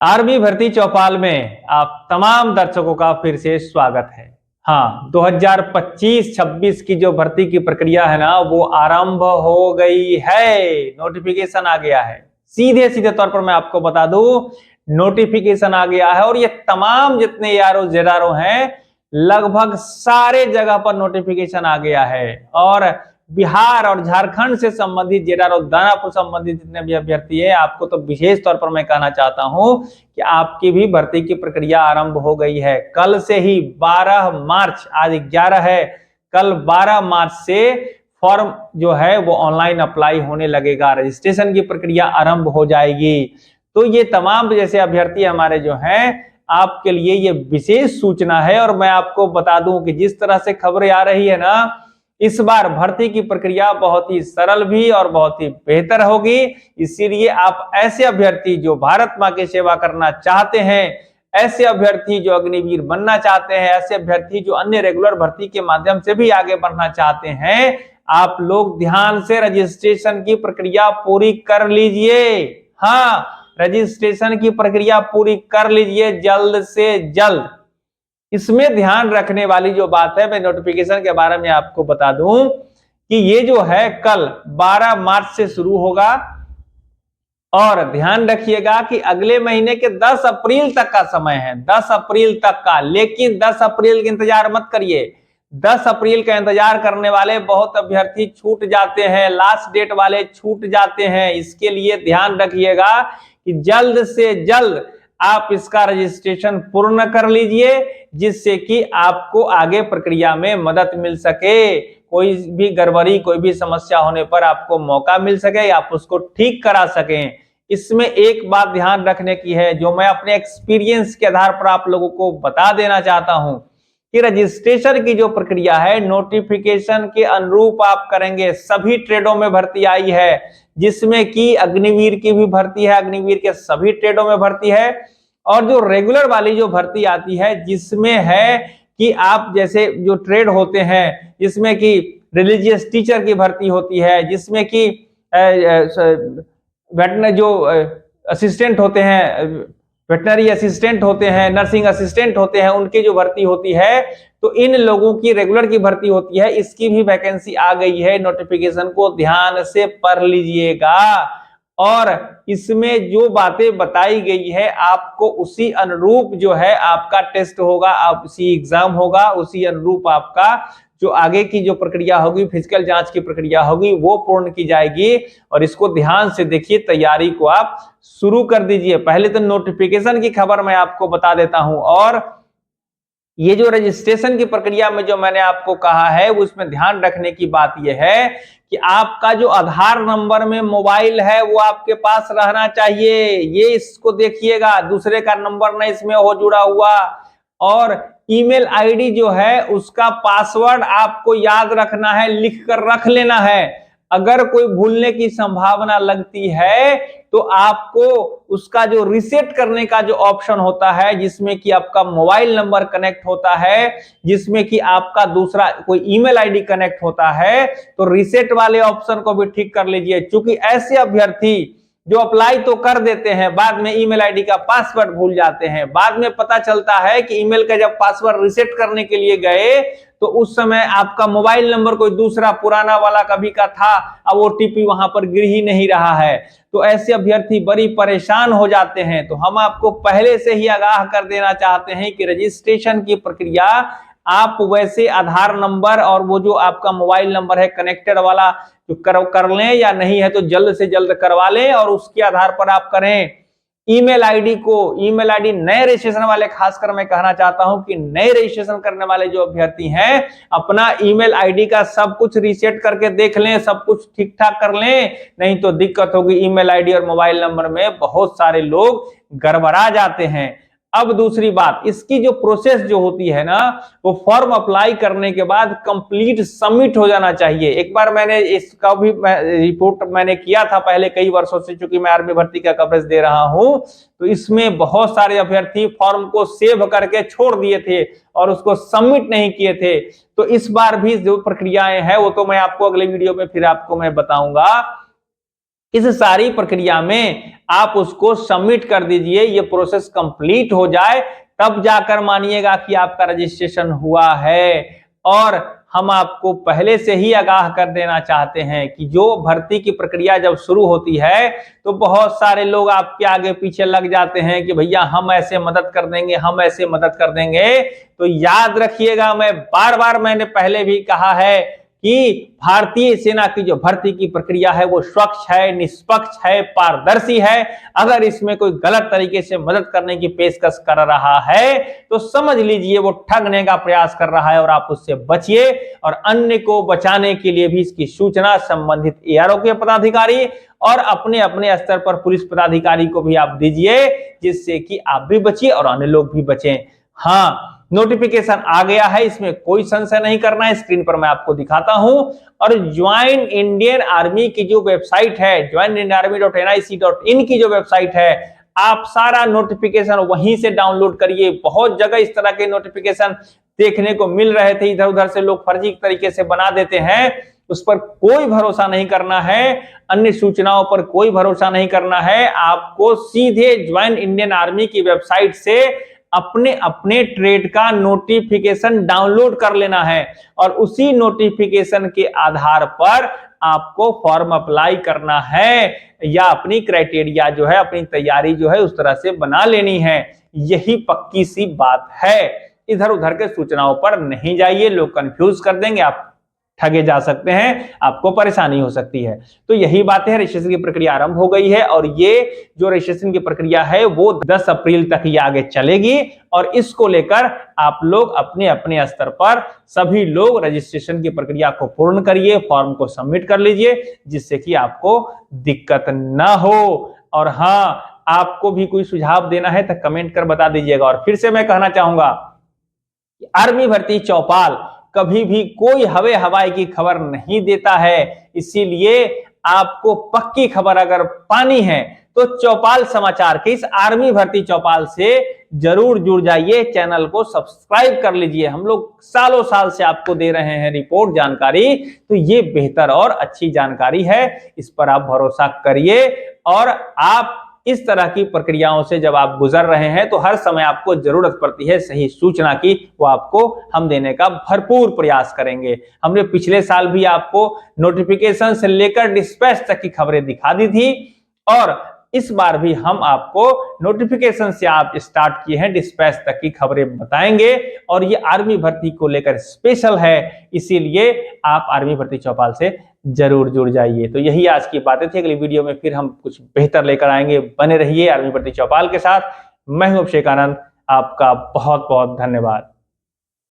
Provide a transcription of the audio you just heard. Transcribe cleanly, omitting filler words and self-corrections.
Army भर्ती चौपाल में आप तमाम दर्शकों का फिर से स्वागत है। हाँ, 2025-26 की जो भर्ती की प्रक्रिया है ना, वो आरंभ हो गई है। नोटिफिकेशन आ गया है। सीधे सीधे तौर पर मैं आपको बता दूं, नोटिफिकेशन आ गया है और ये तमाम जितने यारो जेडारो हैं, लगभग सारे जगह पर नोटिफिकेशन आ गया है। और बिहार और झारखंड से संबंधित जेडर और दानापुर संबंधित जितने भी अभ्यर्थी है, आपको तो विशेष तौर पर मैं कहना चाहता हूं कि आपकी भी भर्ती की प्रक्रिया आरंभ हो गई है। कल से ही 12 मार्च, आज 11 है, कल 12 मार्च से फॉर्म जो है वो ऑनलाइन अप्लाई होने लगेगा। रजिस्ट्रेशन की प्रक्रिया आरंभ हो जाएगी। तो ये तमाम जैसे अभ्यर्थी हमारे जो हैं, आपके लिए ये विशेष सूचना है। और मैं आपको बता दूं कि जिस तरह से खबरें आ रही है ना, इस बार भर्ती की प्रक्रिया बहुत ही सरल भी और बहुत ही बेहतर होगी। इसीलिए आप ऐसे अभ्यर्थी जो भारत मां की सेवा करना चाहते हैं, ऐसे अभ्यर्थी जो अग्निवीर बनना चाहते हैं, ऐसे अभ्यर्थी जो अन्य रेगुलर भर्ती के माध्यम से भी आगे बढ़ना चाहते हैं, आप लोग ध्यान से रजिस्ट्रेशन की प्रक्रिया पूरी कर लीजिए। हाँ, रजिस्ट्रेशन की प्रक्रिया पूरी कर लीजिए जल्द से जल्द। इसमें ध्यान रखने वाली जो बात है, मैं नोटिफिकेशन के बारे में आपको बता दूं कि ये जो है कल 12 मार्च से शुरू होगा। और ध्यान रखिएगा कि अगले महीने के 10 अप्रैल तक का समय है, 10 अप्रैल तक का। लेकिन 10 अप्रैल का इंतजार मत करिए। 10 अप्रैल का इंतजार करने वाले बहुत अभ्यर्थी छूट जाते हैं, लास्ट डेट वाले छूट जाते हैं। इसके लिए ध्यान रखिएगा कि जल्द से जल्द आप इसका रजिस्ट्रेशन पूर्ण कर लीजिए, जिससे कि आपको आगे प्रक्रिया में मदद मिल सके। कोई भी गड़बड़ी, कोई भी समस्या होने पर आपको मौका मिल सके, आप उसको ठीक करा सकें। इसमें एक बात ध्यान रखने की है, जो मैं अपने एक्सपीरियंस के आधार पर आप लोगों को बता देना चाहता हूं कि रजिस्ट्रेशन की जो प्रक्रिया है, नोटिफिकेशन के अनुरूप आप करेंगे। सभी ट्रेडों में भर्ती आई है, जिसमें कि अग्निवीर की भी भर्ती है, अग्निवीर के सभी ट्रेडों में भर्ती है। और जो रेगुलर वाली जो भर्ती आती है, जिसमें है कि आप जैसे जो ट्रेड होते हैं, जिसमें कि रिलीजियस टीचर की भर्ती होती है, जिसमें कि वेटनरी जो असिस्टेंट होते हैं, वेटनरी असिस्टेंट होते हैं, नर्सिंग असिस्टेंट होते हैं, उनकी जो भर्ती होती है, तो इन लोगों की रेगुलर की भर्ती होती है। इसकी भी वैकेंसी आ गई है। नोटिफिकेशन को ध्यान से पढ़ लीजिएगा और इसमें जो बातें बताई गई है, आपको उसी अनुरूप जो है आपका टेस्ट होगा, आप उसी एग्जाम होगा, उसी अनुरूप आपका जो आगे की जो प्रक्रिया होगी, फिजिकल जांच की प्रक्रिया होगी, वो पूर्ण की जाएगी। और इसको ध्यान से देखिए, तैयारी को आप शुरू कर दीजिए। पहले तो नोटिफिकेशन की खबर मैं आपको बता देता हूं। और ये जो रजिस्ट्रेशन की प्रक्रिया में जो मैंने आपको कहा है, उसमें ध्यान रखने की बात यह है कि आपका जो आधार नंबर में मोबाइल है, वो आपके पास रहना चाहिए। ये इसको देखिएगा, दूसरे का नंबर नहीं इसमें हो जुड़ा हुआ। और ईमेल आईडी जो है, उसका पासवर्ड आपको याद रखना है, लिख कर रख लेना है। अगर कोई भूलने की संभावना लगती है, तो आपको उसका जो रीसेट करने का जो ऑप्शन होता है, जिसमें कि आपका मोबाइल नंबर कनेक्ट होता है, जिसमें कि आपका दूसरा कोई ईमेल आईडी कनेक्ट होता है, तो रीसेट वाले ऑप्शन को भी ठीक कर लीजिए। क्योंकि ऐसे अभ्यर्थी जो अप्लाई तो कर देते हैं, बाद में ईमेल आईडी का पासवर्ड भूल जाते हैं। बाद में पता चलता है कि ईमेल का जब पासवर्ड रीसेट करने के लिए गए, तो उस समय आपका मोबाइल नंबर कोई दूसरा पुराना वाला कभी का था, अब ओटीपी वहां पर गिर ही नहीं रहा है। तो ऐसे अभ्यर्थी बड़ी परेशान हो जाते हैं। तो हम आपको पहले से ही आगाह कर देना चाहते हैं कि रजिस्ट्रेशन की प्रक्रिया आप वैसे आधार नंबर और वो जो आपका मोबाइल नंबर है कनेक्टेड वाला, जो कर लें, या नहीं है तो जल्द से जल्द करवा लें और उसके आधार पर आप करें। ईमेल आईडी को, ईमेल आईडी नए रजिस्ट्रेशन वाले, खासकर मैं कहना चाहता हूं कि नए रजिस्ट्रेशन करने वाले जो अभ्यर्थी हैं, अपना ईमेल आईडी का सब कुछ रीसेट करके देख लें, सब कुछ ठीक ठाक कर लें, नहीं तो दिक्कत होगी। ईमेल आईडी और मोबाइल नंबर में बहुत सारे लोग गड़बड़ा जाते हैं। अब दूसरी बात, इसकी जो प्रोसेस जो होती है ना, वो फॉर्म अप्लाई करने के बाद कंप्लीट सबमिट हो जाना चाहिए। एक बार मैंने इसका भी रिपोर्ट मैंने किया था पहले, कई वर्षों से, चूंकि मैं आर्मी भर्ती का कवरेज दे रहा हूं, तो इसमें बहुत सारे अभ्यर्थी फॉर्म को सेव करके छोड़ दिए थे और उसको सबमिट नहीं किए थे। तो इस बार भी जो प्रक्रियाएं हैं, वो तो मैं आपको अगले वीडियो में फिर आपको मैं बताऊंगा। इस सारी प्रक्रिया में आप उसको सबमिट कर दीजिए, ये प्रोसेस कंप्लीट हो जाए तब जाकर मानिएगा कि आपका रजिस्ट्रेशन हुआ है। और हम आपको पहले से ही आगाह कर देना चाहते हैं कि जो भर्ती की प्रक्रिया जब शुरू होती है तो बहुत सारे लोग आपके आगे पीछे लग जाते हैं कि भैया हम ऐसे मदद कर देंगे, हम ऐसे मदद कर देंगे। तो याद रखिएगा, मैं बार बार मैंने पहले भी कहा है कि भारतीय सेना की जो भर्ती की प्रक्रिया है वो स्वच्छ है, निष्पक्ष है, पारदर्शी है। अगर इसमें कोई गलत तरीके से मदद करने की पेशकश कर रहा है तो समझ लीजिए वो ठगने का प्रयास कर रहा है और आप उससे बचिए। और अन्य को बचाने के लिए भी इसकी सूचना संबंधित एआरओ के पदाधिकारी और अपने अपने स्तर पर पुलिस पदाधिकारी को भी आप दीजिए, जिससे कि आप भी बचिए और अन्य लोग भी बचें। हाँ, नोटिफिकेशन आ गया है, इसमें कोई संशय नहीं करना है। स्क्रीन पर मैं आपको दिखाता हूं। और ज्वाइन इंडियन आर्मी की जो वेबसाइट है, joinindianarmy.nic.in की जो वेबसाइट है, आप सारा नोटिफिकेशन वहीं से डाउनलोड करिए। बहुत जगह इस तरह के नोटिफिकेशन देखने को मिल रहे थे, इधर उधर से लोग फर्जी तरीके से बना देते हैं। उस पर कोई भरोसा नहीं करना है, अन्य सूचनाओं पर कोई भरोसा नहीं करना है। आपको सीधे ज्वाइन इंडियन आर्मी की वेबसाइट से अपने अपने ट्रेड का नोटिफिकेशन डाउनलोड कर लेना है और उसी नोटिफिकेशन के आधार पर आपको फॉर्म अप्लाई करना है या अपनी क्राइटेरिया जो है, अपनी तैयारी जो है उस तरह से बना लेनी है। यही पक्की सी बात है। इधर उधर के सूचनाओं पर नहीं जाइए, लोग कंफ्यूज कर देंगे, आप ठगे जा सकते हैं, आपको परेशानी हो सकती है। तो यही बात है, रजिस्ट्रेशन की प्रक्रिया आरंभ हो गई है और ये जो रजिस्ट्रेशन की प्रक्रिया है वो 10 अप्रैल तक ही आगे चलेगी। और इसको लेकर आप लोग अपने अपने स्तर पर सभी लोग रजिस्ट्रेशन की प्रक्रिया को पूर्ण करिए, फॉर्म को सबमिट कर लीजिए, जिससे कि आपको दिक्कत ना हो। और हाँ, आपको भी कोई सुझाव देना है तो कमेंट कर बता दीजिएगा। और फिर से मैं कहना चाहूंगा, आर्मी भर्ती चौपाल कभी भी कोई हवे हवाई की खबर नहीं देता है, इसीलिए आपको पक्की खबर अगर पानी है तो चौपाल समाचार के इस आर्मी भर्ती चौपाल से जरूर जुड़ जाइए। चैनल को सब्सक्राइब कर लीजिए। हम लोग सालों साल से आपको दे रहे हैं रिपोर्ट जानकारी, तो ये बेहतर और अच्छी जानकारी है, इस पर आप भरोसा करिए। और आप इस तरह की प्रक्रियाओं से जब आप गुजर रहे हैं तो हर समय आपको जरूरत पड़ती है सही सूचना की, वो आपको हम देने का भरपूर प्रयास करेंगे। हमने पिछले साल भी आपको नोटिफिकेशन से लेकर डिस्पैच तक की खबरें दिखा दी थी और इस बार भी हम आपको नोटिफिकेशन से आप स्टार्ट किए हैं डिस्पैच तक की खबरें बताएंगे। और ये आर्मी भर्ती को लेकर स्पेशल है, इसीलिए आप आर्मी भर्ती चौपाल से जरूर जुड़ जाइए। तो यही आज की बातें थी। अगली वीडियो में फिर हम कुछ बेहतर लेकर आएंगे। बने रहिए आर्मी भर्ती चौपाल के साथ। मैं हूं अभिषेक आनंद, आपका बहुत बहुत धन्यवाद।